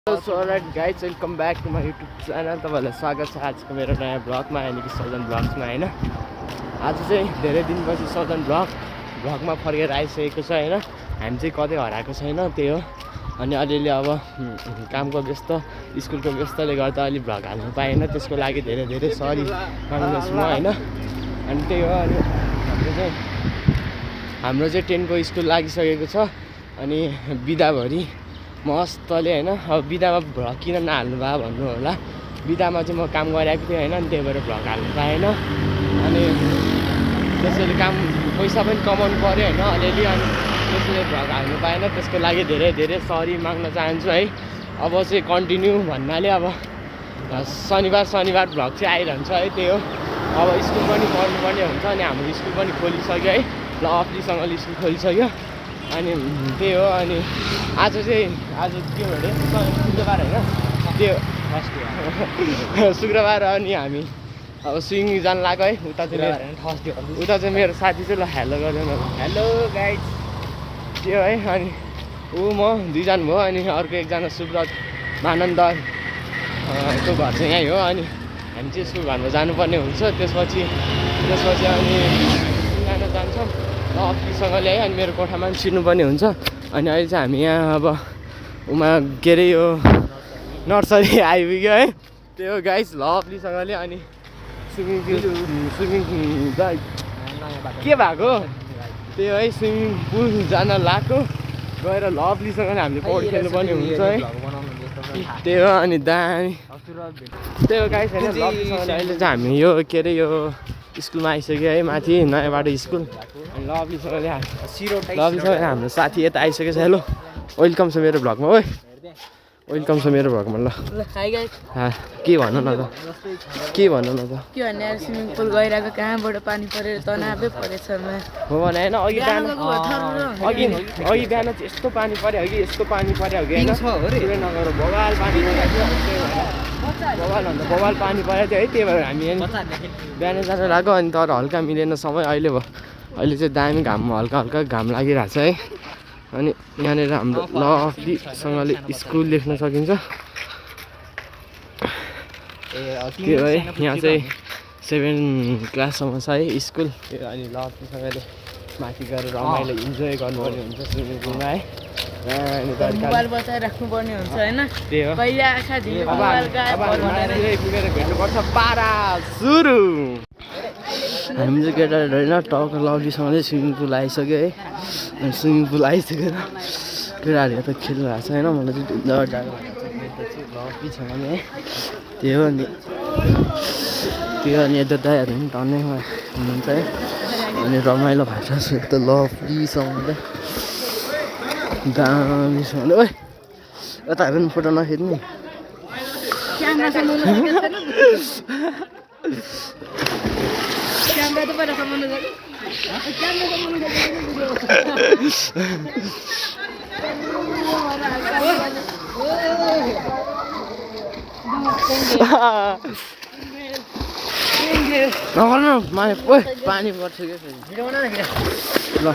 So alright guys welcome back to my YouTube channel. तपाईँहरूलाई स्वागत छ आजको मेरो नयाँ ब्लगमा यानि कि सदन ब्लग्समा होइन। आज चाहिँ धेरै दिनपछि सदन ब्लगमा फर्केर आइसकेको छ होइन। हामी चाहिँ कतै हराएको छैन, त्यही हो। अनि अलिअलि अब कामको व्यस्त स्कुलको व्यस्तले गर्दा अलि भ्लग हाल्नु पाएन, त्यसको लागि धेरै धेरै सरी माग्दैछु म होइन। अनि त्यही हो। अनि हाम्रो चाहिँ 10 को स्कुल लागिसकेको छ। अनि बिदाभरि मस्तले होइन। अब बिदामा भ्लग किन नहाल्नु भयो भन्नु होला। बिदामा चाहिँ म काम गरिरहेको थिएँ होइन, अनि त्यही भएर भ्लग हाल्नु पाएन। अनि त्यसैले पैसा पनि कमाउनु पऱ्यो होइन अलिअलि, अनि त्यसैले भ्लग हाल्नु पाएन। त्यसको लागि धेरै धेरै सरी माग्न चाहन्छु है। अब चाहिँ कन्टिन्यू भन्नाले अब शनिबार भ्लग चाहिँ आइरहन्छ है, त्यही हो। अब स्कुल पनि पढ्नुपर्ने हुन्छ अनि हाम्रो स्कुल पनि खोलिसक्यो है। ल अफलीसँगले स्कुल खोलिसक्यो अनि त्यही हो। अनि आज के भने शुक्रबार होइन, त्यो शुक्रबार। अनि हामी अब स्विमिङ जानु लाग्यो है। उता चाहिँ मेरो साथी चाहिँ ल हेलो गर्दैन, हेलो गाइज त्यो है। अनि म दुईजना भयो, अनि अर्को एकजना सुब्रत मानन्द को घर चाहिँ यहीँ हो। अनि हामी चाहिँ स्कुल घरमा जानुपर्ने हुन्छ। त्यसपछि अनि जान जान्छौँ ल अफिससँगले है। अनि मेरो कोठामा पनि छिर्नुपर्ने हुन्छ। अनि अहिले चाहिँ हामी यहाँ अब के अरे यो नर्सरी आइपुग्यो है, त्यही हो गाइस। लभलीसँगले अनि स्विमिङ के भएको त्यही है, स्विमिङ पुल जान लाग्यो। गएर लभलीसँगले हामीले पौडी खेल्नुपर्ने हुन्छ है, त्यही हो। अनि दामी त्यही हो गाइस होइन। लभलीसँगले अहिले चाहिँ हामी यो के अरे यो स्कुलमा आइसक्यो है, माथि नयाँ बाटो स्कुल। अनि लभलीसँगले हाम्रो साथी यता आइसकेको छ। हेलो वेलकम छ मेरो भ्लगमा। ओइ वेलकम छ मेरो भ्लगमा। ल के भन्नु न त, के भन्नु न त, के भन्ने यार। स्विमिङ पुल गइरहेको कहाँबाट पानी परेर तनावै परेछ हो भने होइन। अघि बिहान चाहिँ यस्तो पानी पऱ्यो कि यस्तो पानी पऱ्यो कि होइन। नगर बवाल पानी परेको बवाल पानी परेको थियो है। त्यही भएर हामी बिहान जान लाग्यो। अनि तर हल्का मिलेन समय। अहिले चाहिँ दामी हल्का घाम लागिरहेको छ है। अनि यहाँनिर हाम्रो लभलीसँगले स्कुल लेख्न सकिन्छ, त्यो है। यहाँ चाहिँ 7 क्लाससम्म छ है स्कुल। अनि लभलीसँगले माथि गएर रमाइलो इन्जोय गर्नुपर्ने हुन्छ स्विमिङ पुलमा है। मोबाइल बचाएर राख्नुपर्ने हुन्छ होइन। त्यही हो। कहिले आँखा झिल्ने मोबाइल पुगेर भेट्नुपर्छ पारा सुरु। हामी चाहिँ केटाहरू होइन टक्क लभलीसँगले स्विमिङ पुल आइसक्यो है। अनि स्विमिङ पुल आइसकेर केटाहरू यता खेलिरहेको छ होइन। मलाई चाहिँ डाँडा लभलीसँगले है, त्यही हो। अनि यता दाइहरू पनि टन्नै हुनुहुन्छ है। अनि रमाइलो भएको छ यता लभलीसँगले दामीसँगले। ओइ यताहरू पनि फोटो नखिच्नु। नगर्नु माने ओइ पानी पर्छ क्या ल।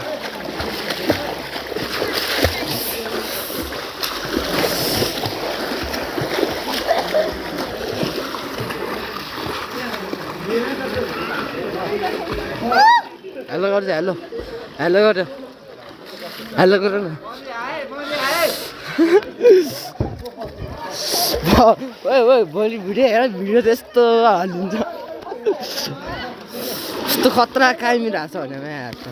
हेलो गर्छ, हेलो गर न। भोलि भिडियो त यस्तो हालिदिन्छ, यस्तो खतरा कामिरहेको छ भने यार त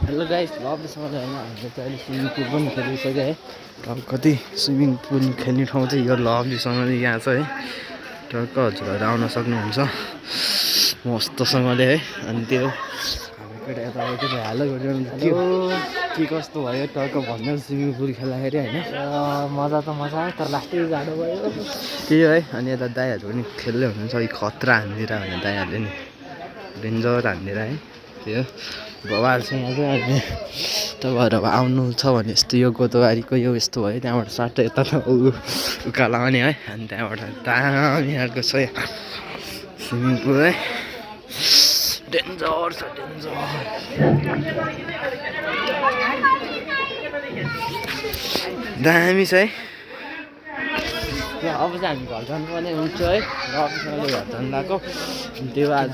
हेलो गाइस, लभलीसँगले होइन हामीले चाहिँ अहिले स्विमिङ पुल पनि खेलिसक्यो है। अब कति स्विमिङ पुल खेल्ने ठाउँ चाहिँ यो लभलीसँगले यहाँ छ है। टक्क हजुरहरू आउन सक्नुहुन्छ मस्तसँगले है। अनि त्यो हाम्रो केटा यताबाट हेलो गरिरहनु के कस्तो भयो टक्क भन्दा स्विमिङ पुल खेल्दाखेरि होइन। मजा त मजा तर लास्टै जाडो भयो त्यही है। अनि यता दाइहरू पनि खेल्दै हुनुहुन्छ। खतरा हानिदिएर भने दाइहरूले नि डेन्जर हानिदिएर है। त्यो बवाल छ यहाँ चाहिँ अनि तपाईँहरू अब आउनु छ भने यस्तो यो गोदावरीको यो यस्तो भयो त्यहाँबाट साटो यता उकालो आउने है अनि त्यहाँबाट दामी खालको छ स्विमिङ पुल है डेन्जर छ डेन्जर दामी छ है अब चाहिँ हामी घर जानुपर्ने हुन्छ है र अफिसले घर जानु लगाएको त्यो आज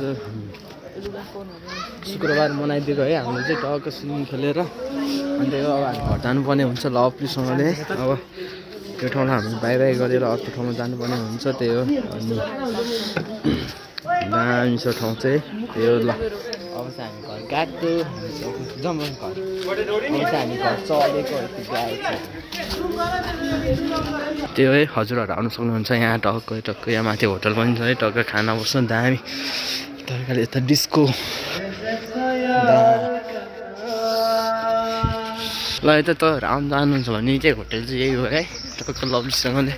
शुक्रबार मनाइदिएको है हामीले चाहिँ टक्क स्विमिङ खेलेर अनि त्यो अब हामी घर जानुपर्ने हुन्छ लभलीसँगले अब त्यो ठाउँलाई हामी बाई बाई गरेर अर्को ठाउँमा जानुपर्ने हुन्छ त्यही हो अनि दामी छ ठाउँ चाहिँ त्यो ल अब चाहिँ हामी घर गएको जम्मा घर अब चाहिँ हामी घर चलेको त्यो है हजुरहरू आउनु सक्नुहुन्छ यहाँ टक्क यहाँ माथि होटल पनि छ है टक्क खाना बस्नु दामी तरकारी यता डिस्को ल यता तपाईँहरू आउनु जानुहुन्छ भने चाहिँ होटल चाहिँ यही हो है टक्क लभलीसँगले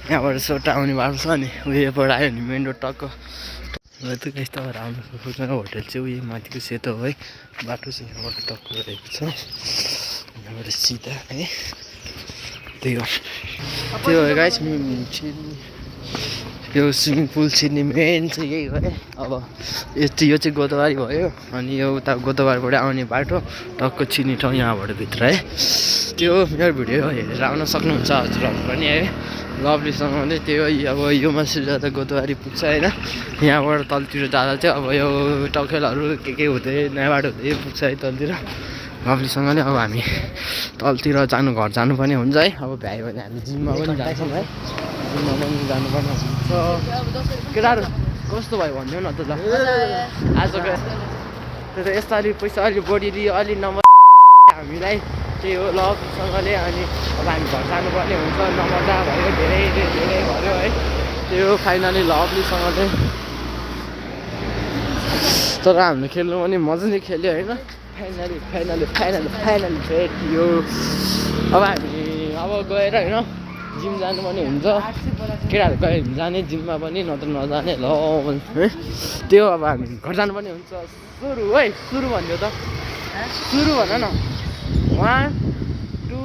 यहाँबाट सोटा आउने बाटो छ अनि उयोबाट आयो भने मेन रोड टक्क ल त गाइस तपाईँहरू आउनु सक्नुहुन्छ होटल चाहिँ उयो माथिको सेतो हो है बाटो चाहिँ यहाँबाट टक्क रहेको छ यहाँबाट सिधा है त्यही हो त्यो हो गाइस यो स्विमिङ पुल छिर्ने मेन चाहिँ यही हो है अब यो चाहिँ गोदावरी भयो अनि यो उता गोदावरीबाट आउने बाटो टक्क छिर्ने ठाउँ यहाँबाट भित्र है त्यो मेरो भिडियो हेरेर आउन सक्नुहुन्छ हजुरहरू पनि है लभलीसँगले त्यो अब यो मासु जाँदा गोदावरी पुग्छ होइन यहाँबाट तलतिर जाँदा चाहिँ अब यो टकेलहरू के हुँदै नयाँ बाटो हुँदै पुग्छ है तलतिर लभलीसँगले अब हामी तलतिर घर जानुपर्ने हुन्छ है अब भ्यायो भने हामी जिममा पनि जान्छौँ है जिममा पनि जानुपर्ने हुन्छ केटाहरू कस्तो भयो भनिदिनु न त ल आजको त्यो त यसरी पैसा अलिक बढी दियो अलि नम्बर हामीलाई त्यही हो लभसँगले अनि अब हामी घर जानुपर्ने हुन्छ नमजा भयो धेरै भयो है त्यो फाइनली लभलीसँगले तर हामीले खेल्नु पनि मजाले खेल्यो होइन फाइनली भेटियो अब हामी अब गएर होइन जिम जानुपर्ने हुन्छ केटाहरू गयो भने जाने जिममा पनि नत्र नजाने ल है त्यो अब हामी घर जानुपर्ने हुन्छ सुरु है सुरु भन्यो त सुरु भन न 1 2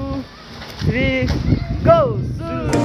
3 गो सुरु